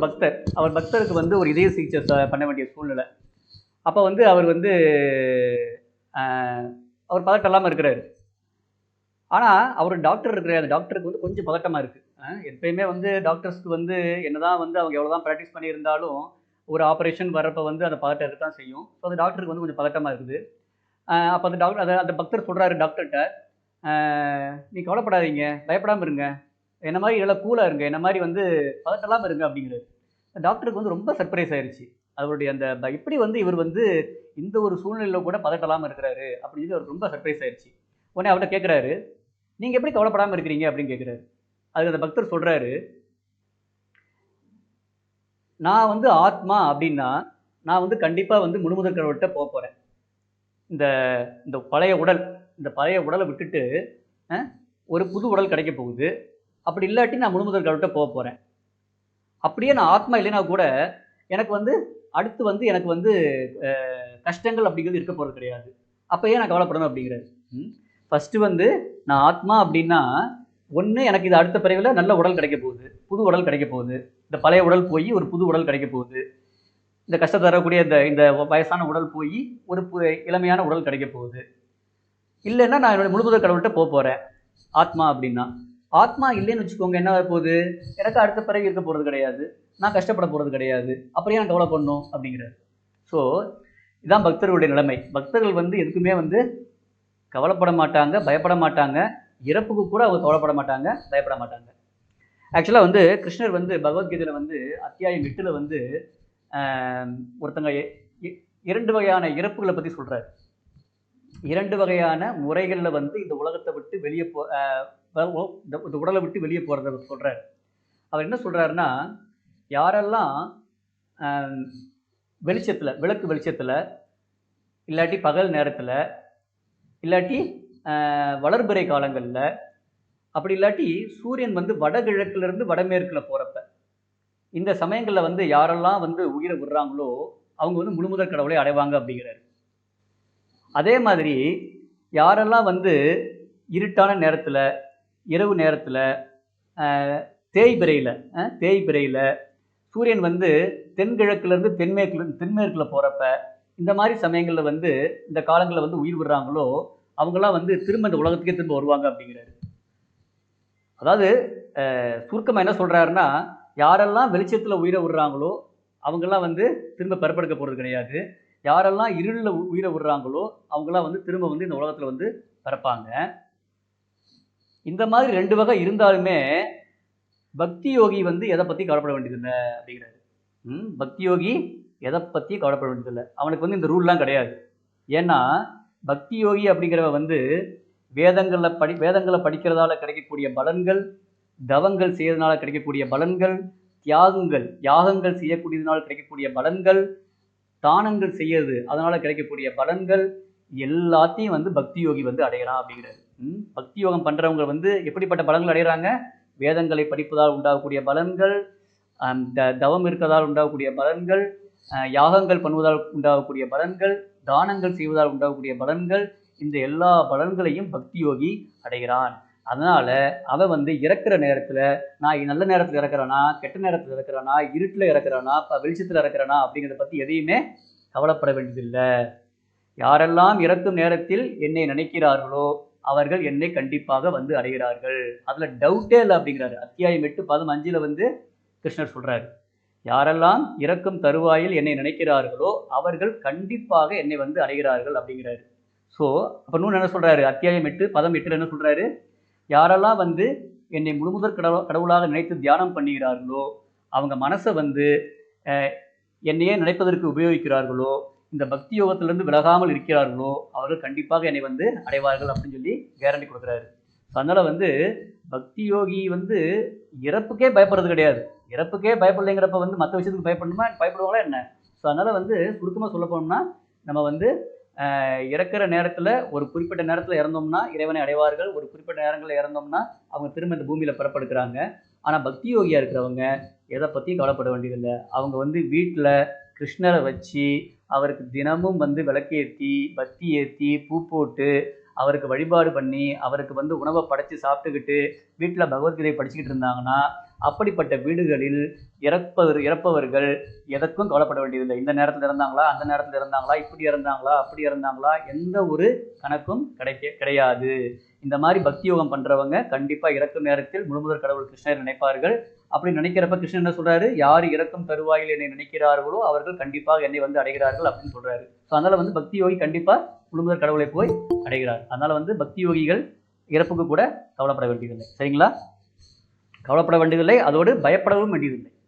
பக்தர். அவர் பக்தருக்கு வந்து ஒரு இதய சிகிச்சை பண்ண வேண்டிய சூழ்நிலை. அப்ப வந்து அவர் வந்து அ அவர் பதட்டம் இல்லாம இருக்கிறாரு. ஆனா, அவரு டாக்டர் இருக்கிறாரு. அந்த டாக்டருக்கு வந்து கொஞ்சம் பதட்டமா இருக்கு. எப்பயுமே வந்து டாக்டர்ஸ்க்கு வந்து என்னதான் வந்து அவங்க எவ்வளோதான் பிராக்டிஸ் பண்ணியிருந்தாலும், ஒரு ஆப்பரேஷன் வரப்ப வந்து அந்த பதட்டம் இருக்கத்தான் செய்யும். ஸோ அந்த டாக்டருக்கு வந்து கொஞ்சம் பதட்டமா இருக்குது. அப்ப அந்த டாக்டர் அந்த பக்தர் சொல்றாரு டாக்டர்ட்ட, "அ நீ கவலைப்படாதீங்க, பயப்படாம இருங்க. என்ன மாரி நல்லா கூலா இருங்க. என்ன மாரி வந்து பதட்டம் இல்லாம இருங்க" அப்படிங்கிறாரு. டாக்டருக்கு வந்து ரொம்ப சர்ப்ரைஸ் ஆயிருச்சு. அவருடைய அந்த எப்படி வந்து இவர் வந்து இந்த ஒரு சூழ்நிலையில கூட பதட்டம் இல்லாம இருக்கிறாரு அப்படின்னு சொல்லி அவருக்கு ரொம்ப சர்ப்ரைஸ் ஆயிருச்சு. உடனே அவர்ட்ட கேட்கிறாரு, "நீங்க எப்படி கவலைப்படாம இருக்கிறீங்க?" அப்படின்னு கேட்கிறாரு. அதுக்கு அந்த பக்தர் சொல்றாரு, "நான் வந்து ஆத்மா அப்படின்னா, நான் வந்து கண்டிப்பா வந்து முழுமுதற் கடவுள்ட்ட போப்போறேன். இந்த இந்த பழைய உடல் இந்த பழைய உடல விட்டுட்டு, அ ஒரு புது உடல் கிடைக்க போகுது. அப்படி இல்லாட்டி நான் முழுமுதற் கடவுள்ட்ட போப்போறேன். அப்படியே நான் ஆத்மா இல்லைன்னா கூட, எனக்கு வந்து அடுத்து வந்து எனக்கு வந்து அ கஷ்டங்கள் அப்படிங்கிறது இருக்க போறது கிடையாது. அப்ப ஏன் நான் கவலைப்படணும் அப்படிங்கிறாரு. ம். ஃபர்ஸ்ட்டு வந்து நான் ஆத்மா அப்படின்னா, ஒண்ணு எனக்கு இது அடுத்த பிறவில நல்ல உடல் கிடைக்க போகுது. புது உடல் கிடைக்க போகுது. இந்த பழைய உடல் போயி ஒரு புது உடல் கிடைக்க போகுது. இந்த கஷ்டம் தரக்கூடிய இந்த இந்த வயசான உடல் போயி ஒரு இளமையான உடல் கிடைக்க போகுது. இல்லன்னா நான் என்னோட முழுமுதற் கடவுள்ட்ட போப்போறேன். ஆத்மா அப்படின்னா. ஆத்மா இல்லைன்னு வச்சுக்கோங்க என்ன ஆகப் போகுது? எனக்கு அடுத்த பிறவி இருக்க போறது கிடையாது. நான் கஷ்டப்பட போறது கிடையாது. அப்புறம் ஏன் கவலைப்படணும்? அப்படிங்கிறாரு. ஸோ, இதான் பக்தர்களுடைய நிலைமை. பக்தர்கள் வந்து எதுக்குமே வந்து கவலைப்பட மாட்டாங்க, பயப்பட மாட்டாங்க. இறப்புக்கு கூட அவங்க கவலைப்பட மாட்டாங்க, பயப்பட மாட்டாங்க. ஆக்சுவலா வந்து கிருஷ்ணர் வந்து பகவத்கீதையில வந்து அத்தியாயம் 8ல வந்து அ ஒருத்தங்க எ எ 2 வகையான இறப்புகள பத்தி சொல்றாரு. 2 வகையான முறைகள்ல வந்து இந்த உலகத்த விட்டு வெளிய போ அ இந்த உடல விட்டு வெளிய போறத சொல்றாரு. அவர் என்ன சொல்றாருன்னா, யாரெல்லாம் அ வெளிச்சத்துல விளக்கு வெளிச்சத்துல, இல்லாட்டி பகல் நேரத்துல, இல்லாட்டி வளர்பிறை காலங்கள்ல, அப்படி இல்லாட்டி சூரியன் வந்து வடகிழக்குல இருந்து வடமேற்குல போறப்ப, இந்த சமயங்கள்ல வந்து யாரெல்லாம் வந்து உயிர விடுறாங்களோ, அவங்க வந்து முழுமுதற் கடவுளை அடைவாங்க அப்படிங்கிறாரு. அதே மாதிரி யாரெல்லாம் வந்து இருட்டான நேரத்துல, இரவு நேரத்துல, அ தேய்பிறையில தேய்பிறையில சூரியன் வந்து தென்கிழக்குல இருந்து தென்மேற்குல போறப்ப, இந்த மாரி சமயங்கள்ல வந்து இந்த காலங்கள்ல வந்து உயிர் விடுறாங்களோ, அவங்கலாம் வந்து திரும்ப இந்த உலகத்துக்கே திரும்ப வருவாங்க அப்படிங்கிறாரு. அதாவது சுருக்கமா என்ன சொல்றாருன்னா, யாரெல்லாம் வெளிச்சத்துல உயிர விடுறாங்களோ, அவங்கலாம் வந்து திரும்ப பிறப்பெடுக்க போறது கிடையாது. யாரெல்லாம் இருள்ல உயிர விடுறாங்களோ, அவங்கலாம் வந்து திரும்ப வந்து இந்த உலகத்துல வந்து பிறப்பாங்க. இந்த மாதிரி 2 வகை இருந்தாலுமே, பக்தி யோகி வந்து எத பத்தி கவலைப்பட வேண்டியதில்ல அப்படிங்கிறாரு. பக்தி யோகி எத பத்தியும் கவலைப்பட வேண்டியதில்ல. அவனுக்கு வந்து இந்த ரூல்லாம் கிடையாது. ஏன்னா, பக்தி யோகி அப்படிங்கிறவன் வந்து வேதங்கள படிக்கிறதால கிடைக்கக்கூடிய பலன்கள், தவங்கள் செய்யறதுனால கிடைக்கக்கூடிய பலன்கள், யாகங்கள் செய்யக்கூடியதுனால கிடைக்கக்கூடிய பலன்கள், தானங்கள் செய்யறது அதனால கிடைக்கக்கூடிய பலன்கள், எல்லாத்தையும் வந்து பக்தி யோகி வந்து அடையறான் அப்படிங்கிறாரு. பக்தி யோகம் பண்றவங்க வந்து எப்படிப்பட்ட பலன்கள் அடையறாங்க? வேதங்களை படிப்பதால் உண்டாகக்கூடிய பலன்கள், தவம் இருக்கிறதால் உண்டாகக்கூடிய பலன்கள், யாகங்கள் பண்ணுவதால் உண்டாகக்கூடிய பலன்கள், தானங்கள் செய்வதால் உண்டாகக்கூடிய பலன்கள், இந்த எல்லா பலன்களையும் பக்தி யோகி அடைகிறான். அதனால அவன் வந்து இறக்குற நேரத்துல, நான் நல்ல நேரத்துல இறக்குறேனா, கெட்ட நேரத்துல இறக்குறேனா, இருட்டுல இறக்குறேனா, வெளிச்சத்துல இறக்குறேனா அப்படிங்கிறத பத்தி எதையுமே கவலைப்பட வேண்டியதில்லை. யாரெல்லாம் இறக்கும் நேரத்தில் என்னை நினைக்கிறார்களோ, அவர்கள் என்னை கண்டிப்பாக வந்து அடைகிறார்கள். அதுல டவுட்டே இல்ல அப்படிங்கிறாரு. அத்தியாயம் 8, 15ல வந்து கிருஷ்ணர் சொல்றாரு. யாரெல்லாம் இறக்கும் தருவாயில் என்னை நினைக்கிறார்களோ, அவர்கள் கண்டிப்பாக என்னை வந்து அடைகிறார்கள் அப்படிங்கிறாரு. ஸோ, அப்ப இன்னொன்னு என்ன சொல்றாரு? அத்தியாயம் 8, பதம் 8ல என்ன சொல்றாரு? யாரெல்லாம் வந்து என்னை முழுமுதற் கடவுளாக நினைத்து தியானம் பண்ணுகிறார்களோ, அவங்க மனச வந்து அ என்னையே நினைப்பதற்கு உபயோகிக்கிறார்களோ, இந்த பக்தி யோகத்திலிருந்து விலகாமல் இருக்கிறார்களோ, அவர்கள் கண்டிப்பாக என்னை வந்து அடைவார்கள் அப்படின்னு சொல்லி கேரண்டி குடுக்குறாரு. அதனால வந்து பக்தி யோகி வந்து இறப்புக்கே பயப்படுறது கிடையாது. இறப்புக்கே பயப்படலைங்கிறப்ப வந்து மத்த விஷயத்துக்கு பயப்படணுமா? பயப்படுவாங்களா என்ன? ஸோ அதனால வந்து சுருக்கமா சொல்லப் போனோம்னா, நம்ம வந்து இறக்கிற நேரத்துல ஒரு குறிப்பிட்ட நேரத்துல இறந்தோம்னா இறைவனை அடைவார்கள். ஒரு குறிப்பிட்ட நேரங்கள்ல இறந்தோம்னா, அவங்க திரும்ப இந்த பூமியில பிறப்பெடுக்கிறாங்க. ஆனா பக்தி யோகியா இருக்கிறவங்க எத பத்தியும் கவலைப்பட வேண்டியதில்ல. அவங்க வந்து வீட்ல கிருஷ்ணர வச்சு, அவருக்கு தினமும் வந்து விளக்கேத்தி, பத்தி ஏத்தி, பூ போட்டு, அவருக்கு வழிபாடு பண்ணி, அவருக்கு வந்து உணவ படைச்சு சாப்பிட்டுக்கிட்டு, வீட்ல பகவத்கீதை படிச்சுக்கிட்டு இருந்தாங்கன்னா, அப்படிப்பட்ட வீடுகளில் இறப்பவர்கள் எதற்கும் கவலைப்பட வேண்டியதில்லை. இந்த நேரத்தில் இறந்தாங்களா, அந்த நேரத்தில் இறந்தாங்களா, இப்படி இறந்தாங்களா, அப்படி இறந்தாங்களா, எந்த ஒரு கணக்கும் கிடையாது. இந்த மாதிரி பக்தி யோகம் பண்றவங்க கண்டிப்பா இறக்கும் நேரத்தில் முழுமுதற் கடவுள் கிருஷ்ணர் நினைப்பார்கள். அப்படி நினைக்கிறப்ப கிருஷ்ணன் என்ன சொல்றாரு, யார் இறக்கும் தருவாயில் என்னை நினைக்கிறார்களோ அவர்கள் கண்டிப்பாக என்னை வந்து அடைகிறார்கள் அப்படின்னு சொல்றாரு. ஸோ அதனால வந்து பக்தி யோகி கண்டிப்பா முழுமுதற் கடவுளை போய் அடைகிறார். அதனால வந்து பக்தி யோகிகள் இறப்புக்கு கூட கவலைப்பட வேண்டியதில்லை. சரிங்களா? கவலைப்பட வேண்டியதில்லை, அதோடு பயப்படவும் வேண்டியதில்லை.